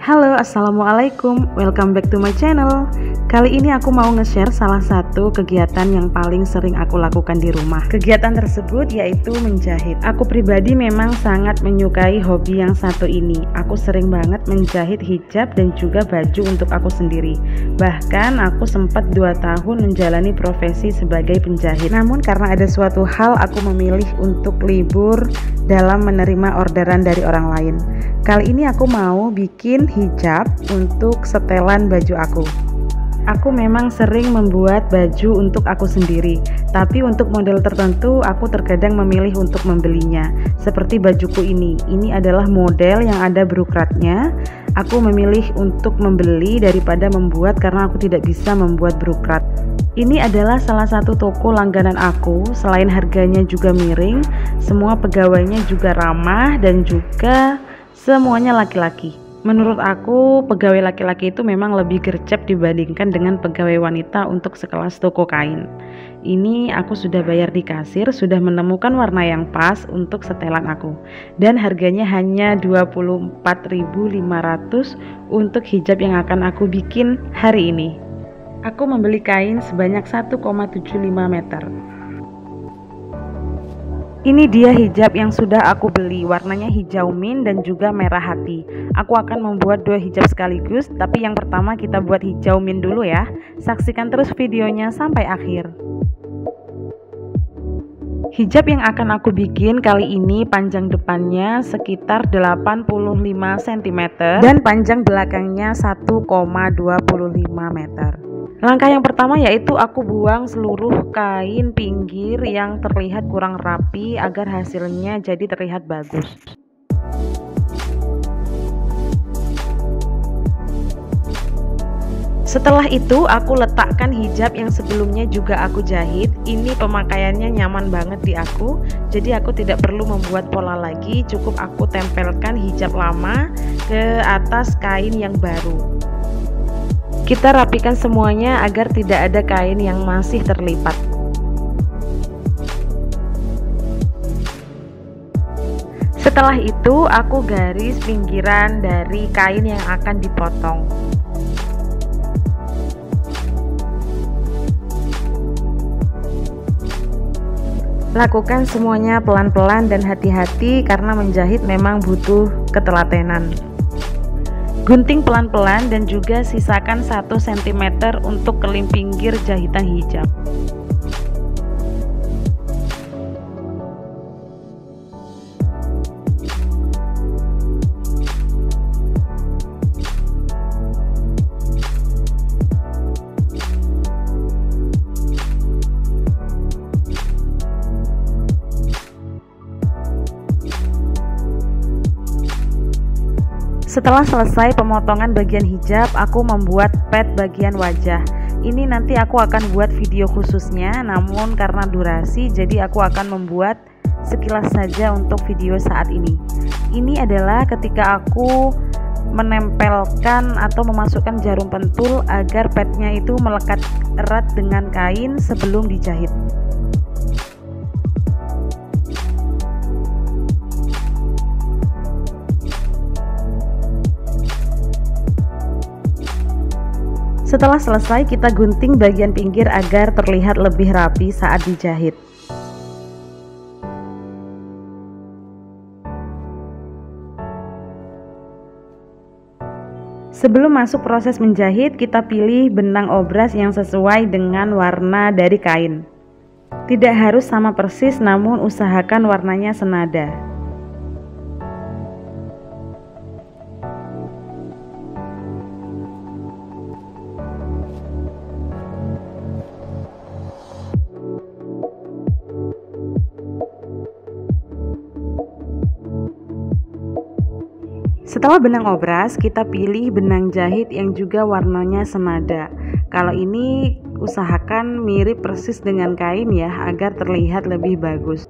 Halo, assalamualaikum, welcome back to my channel. Kali ini aku mau nge-share salah satu kegiatan yang paling sering aku lakukan di rumah. Kegiatan tersebut yaitu menjahit. Aku pribadi memang sangat menyukai hobi yang satu ini. Aku sering banget menjahit hijab dan juga baju untuk aku sendiri. Bahkan aku sempat 2 tahun menjalani profesi sebagai penjahit. Namun karena ada suatu hal aku memilih untuk libur dalam menerima orderan dari orang lain. Kali ini aku mau bikin hijab untuk setelan baju aku. Aku memang sering membuat baju untuk aku sendiri, tapi untuk model tertentu aku terkadang memilih untuk membelinya. Seperti bajuku ini adalah model yang ada brukratnya. Aku memilih untuk membeli daripada membuat karena aku tidak bisa membuat brukrat. Ini adalah salah satu toko langganan aku. Selain harganya juga miring, semua pegawainya juga ramah dan juga semuanya laki-laki. Menurut aku, pegawai laki-laki itu memang lebih gercep dibandingkan dengan pegawai wanita untuk sekelas toko kain. Ini aku sudah bayar di kasir, sudah menemukan warna yang pas untuk setelan aku. Dan harganya hanya 24.500 untuk hijab yang akan aku bikin hari ini. Aku membeli kain sebanyak 1,75 meter. Ini dia hijab yang sudah aku beli, warnanya hijau mint dan juga merah hati. Aku akan membuat 2 hijab sekaligus, tapi yang pertama kita buat hijau mint dulu ya. Saksikan terus videonya sampai akhir. Hijab yang akan aku bikin kali ini panjang depannya sekitar 85 cm dan panjang belakangnya 1,25 meter. Langkah yang pertama yaitu aku buang seluruh kain pinggir yang terlihat kurang rapi agar hasilnya jadi terlihat bagus. Setelah itu aku letakkan hijab yang sebelumnya juga aku jahit. Ini pemakaiannya nyaman banget di aku, jadi aku tidak perlu membuat pola lagi, cukup aku tempelkan hijab lama ke atas kain yang baru. Kita rapikan semuanya agar tidak ada kain yang masih terlipat. Setelah itu aku garis pinggiran dari kain yang akan dipotong. Lakukan semuanya pelan-pelan dan hati-hati karena menjahit memang butuh ketelatenan. Gunting pelan-pelan dan juga sisakan 1 cm untuk kelim pinggir jahitan hijab. Setelah selesai pemotongan bagian hijab, aku membuat pad bagian wajah. Ini nanti aku akan buat video khususnya, namun karena durasi, jadi aku akan membuat sekilas saja untuk video saat ini. Ini adalah ketika aku menempelkan atau memasukkan jarum pentul agar padnya itu melekat erat dengan kain sebelum dijahit. Setelah selesai, kita gunting bagian pinggir agar terlihat lebih rapi saat dijahit. Sebelum masuk proses menjahit, kita pilih benang obras yang sesuai dengan warna dari kain. Tidak harus sama persis, namun usahakan warnanya senada. Setelah benang obras, kita pilih benang jahit yang juga warnanya senada. Kalau ini usahakan mirip persis dengan kain ya, agar terlihat lebih bagus.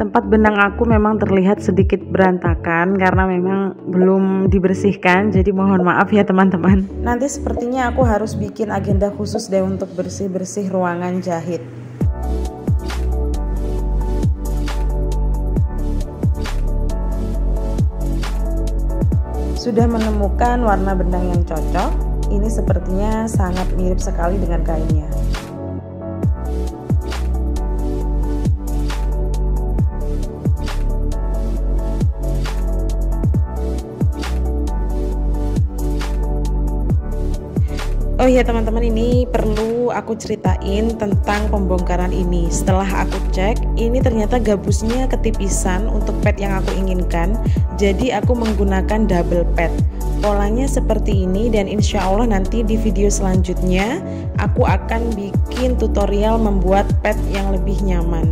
Tempat benang aku memang terlihat sedikit berantakan karena memang belum dibersihkan, jadi mohon maaf ya teman-teman. Nanti sepertinya aku harus bikin agenda khusus deh untuk bersih-bersih ruangan jahit. Sudah menemukan warna benang yang cocok. Ini sepertinya sangat mirip sekali dengan kainnya. Oh iya teman-teman, ini perlu aku ceritain tentang pembongkaran ini. Setelah aku cek, ini ternyata gabusnya ketipisan untuk pad yang aku inginkan. Jadi aku menggunakan double pad. Polanya seperti ini, dan insya Allah nanti di video selanjutnya aku akan bikin tutorial membuat pad yang lebih nyaman.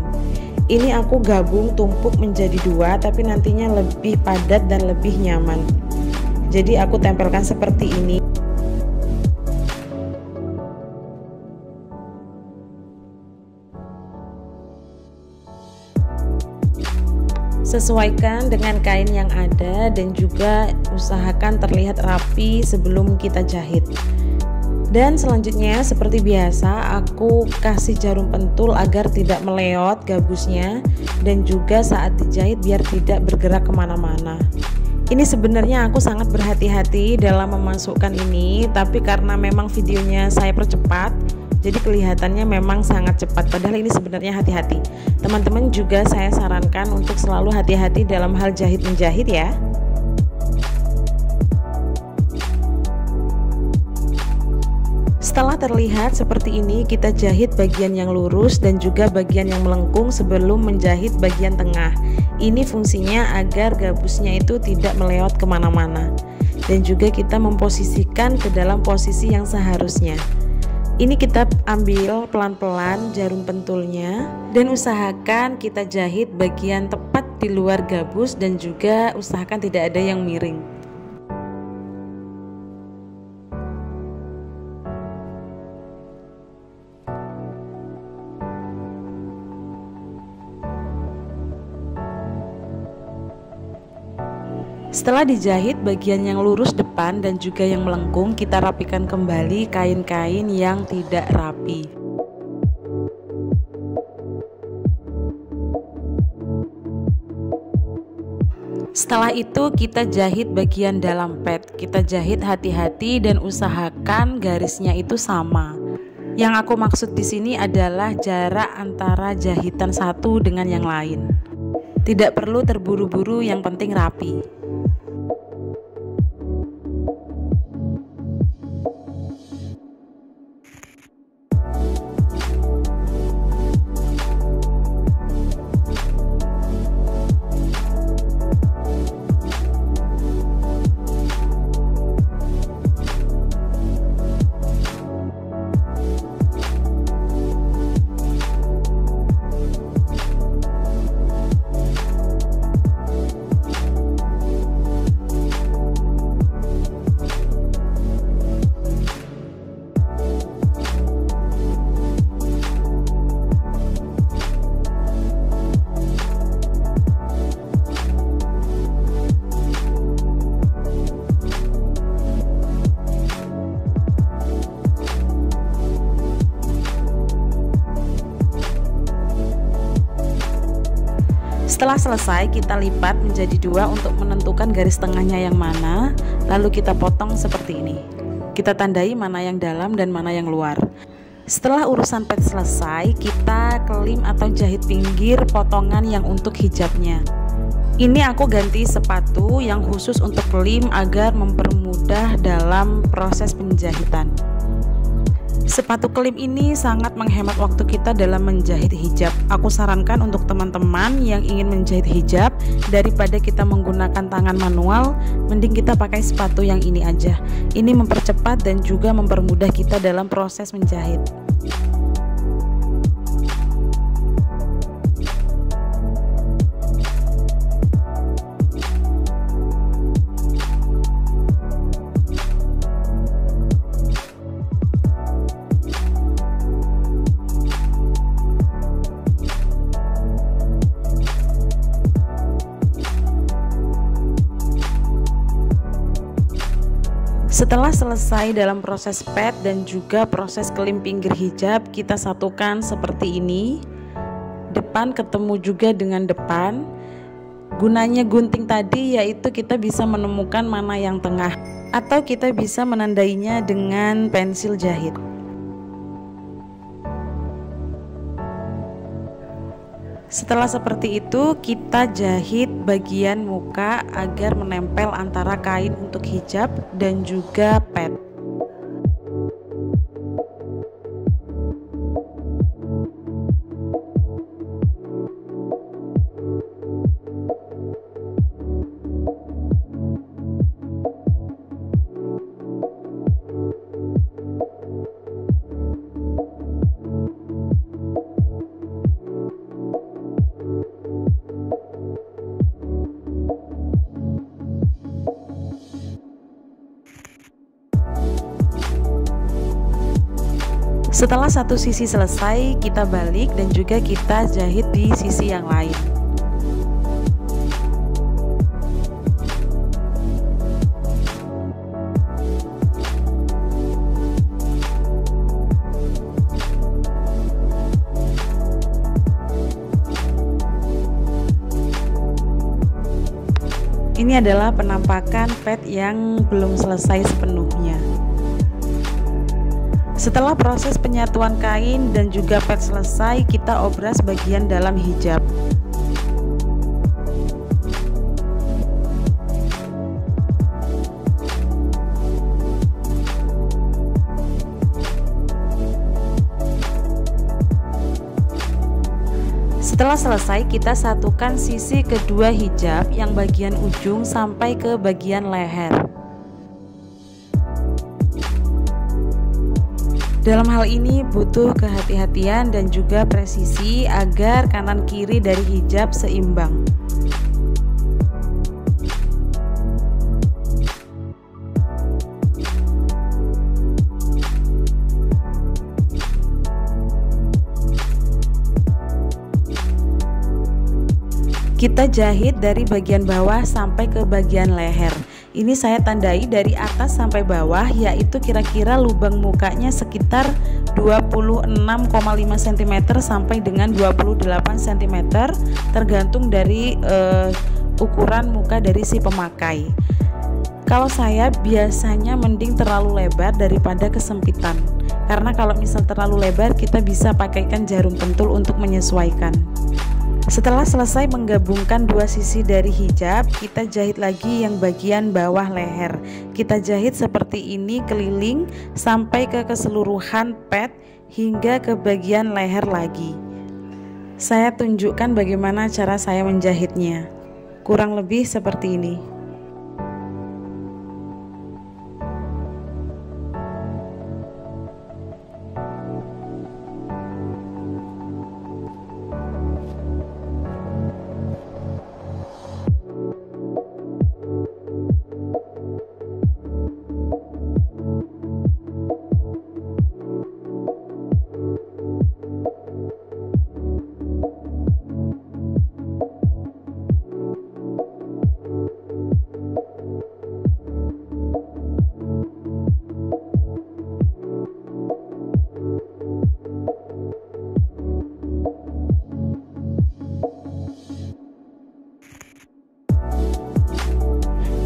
Ini aku gabung tumpuk menjadi dua, tapi nantinya lebih padat dan lebih nyaman. Jadi aku tempelkan seperti ini. Sesuaikan dengan kain yang ada dan juga usahakan terlihat rapi sebelum kita jahit. Dan selanjutnya seperti biasa aku kasih jarum pentul agar tidak meleot gabusnya, dan juga saat dijahit biar tidak bergerak kemana-mana. Ini sebenarnya aku sangat berhati-hati dalam memasukkan ini, tapi karena memang videonya saya percepat, jadi kelihatannya memang sangat cepat, padahal ini sebenarnya hati-hati. Teman-teman juga saya sarankan untuk selalu hati-hati dalam hal jahit-menjahit ya. Setelah terlihat seperti ini, kita jahit bagian yang lurus dan juga bagian yang melengkung sebelum menjahit bagian tengah. Ini fungsinya agar gabusnya itu tidak meleot kemana-mana, dan juga kita memposisikan ke dalam posisi yang seharusnya. Ini kita ambil pelan-pelan jarum pentulnya dan usahakan kita jahit bagian tepat di luar gabus, dan juga usahakan tidak ada yang miring. Setelah dijahit bagian yang lurus depan dan juga yang melengkung, kita rapikan kembali kain-kain yang tidak rapi. Setelah itu kita jahit bagian dalam pad. Kita jahit hati-hati dan usahakan garisnya itu sama. Yang aku maksud di sini adalah jarak antara jahitan satu dengan yang lain. Tidak perlu terburu-buru, yang penting rapi. Setelah selesai, kita lipat menjadi dua untuk menentukan garis tengahnya yang mana, lalu kita potong seperti ini. Kita tandai mana yang dalam dan mana yang luar. Setelah urusan pad selesai, kita kelim atau jahit pinggir potongan yang untuk hijabnya. Ini aku ganti sepatu yang khusus untuk kelim agar mempermudah dalam proses penjahitan. Sepatu kelim ini sangat menghemat waktu kita dalam menjahit hijab. Aku sarankan untuk teman-teman yang ingin menjahit hijab, daripada kita menggunakan tangan manual, mending kita pakai sepatu yang ini aja. Ini mempercepat dan juga mempermudah kita dalam proses menjahit. Setelah selesai dalam proses pad dan juga proses kelim pinggir hijab, kita satukan seperti ini. Depan ketemu juga dengan depan. Gunanya gunting tadi yaitu kita bisa menemukan mana yang tengah, atau kita bisa menandainya dengan pensil jahit. Setelah seperti itu, kita jahit bagian muka agar menempel antara kain untuk hijab dan juga pad. Setelah satu sisi selesai, kita balik dan juga kita jahit di sisi yang lain. Ini adalah penampakan pad yang belum selesai sepenuhnya. Setelah proses penyatuan kain dan juga pad selesai, kita obras bagian dalam hijab. Setelah selesai, kita satukan sisi kedua hijab yang bagian ujung sampai ke bagian leher. Dalam hal ini butuh kehati-hatian dan juga presisi agar kanan kiri dari hijab seimbang. Kita jahit dari bagian bawah sampai ke bagian leher. Ini saya tandai dari atas sampai bawah, yaitu kira-kira lubang mukanya sekitar 26,5 cm sampai dengan 28 cm, tergantung dari ukuran muka dari si pemakai. Kalau saya biasanya mending terlalu lebar daripada kesempitan, karena kalau misal terlalu lebar kita bisa pakaikan jarum pentul untuk menyesuaikan. Setelah selesai menggabungkan dua sisi dari hijab, kita jahit lagi yang bagian bawah leher. Kita jahit seperti ini keliling sampai ke keseluruhan pad hingga ke bagian leher lagi. Saya tunjukkan bagaimana cara saya menjahitnya. Kurang lebih seperti ini.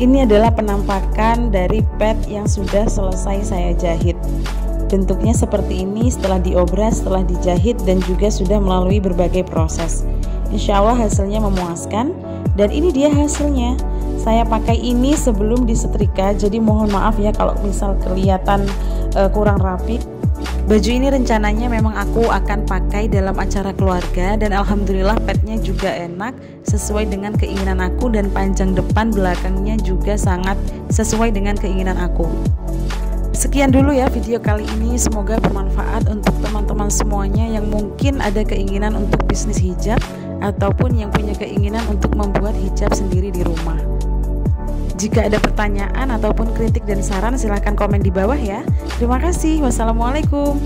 Ini adalah penampakan dari pad yang sudah selesai saya jahit. Bentuknya seperti ini setelah diobras, setelah dijahit, dan juga sudah melalui berbagai proses. Insya Allah hasilnya memuaskan, dan ini dia hasilnya. Saya pakai ini sebelum disetrika, jadi mohon maaf ya kalau misal kelihatan kurang rapi. Baju ini rencananya memang aku akan pakai dalam acara keluarga, dan alhamdulillah padnya juga enak sesuai dengan keinginan aku, dan panjang depan belakangnya juga sangat sesuai dengan keinginan aku. Sekian dulu ya video kali ini, semoga bermanfaat untuk teman-teman semuanya yang mungkin ada keinginan untuk bisnis hijab ataupun yang punya keinginan untuk membuat hijab sendiri di rumah. Jika ada pertanyaan ataupun kritik dan saran silahkan komen di bawah ya. Terima kasih. Wassalamualaikum.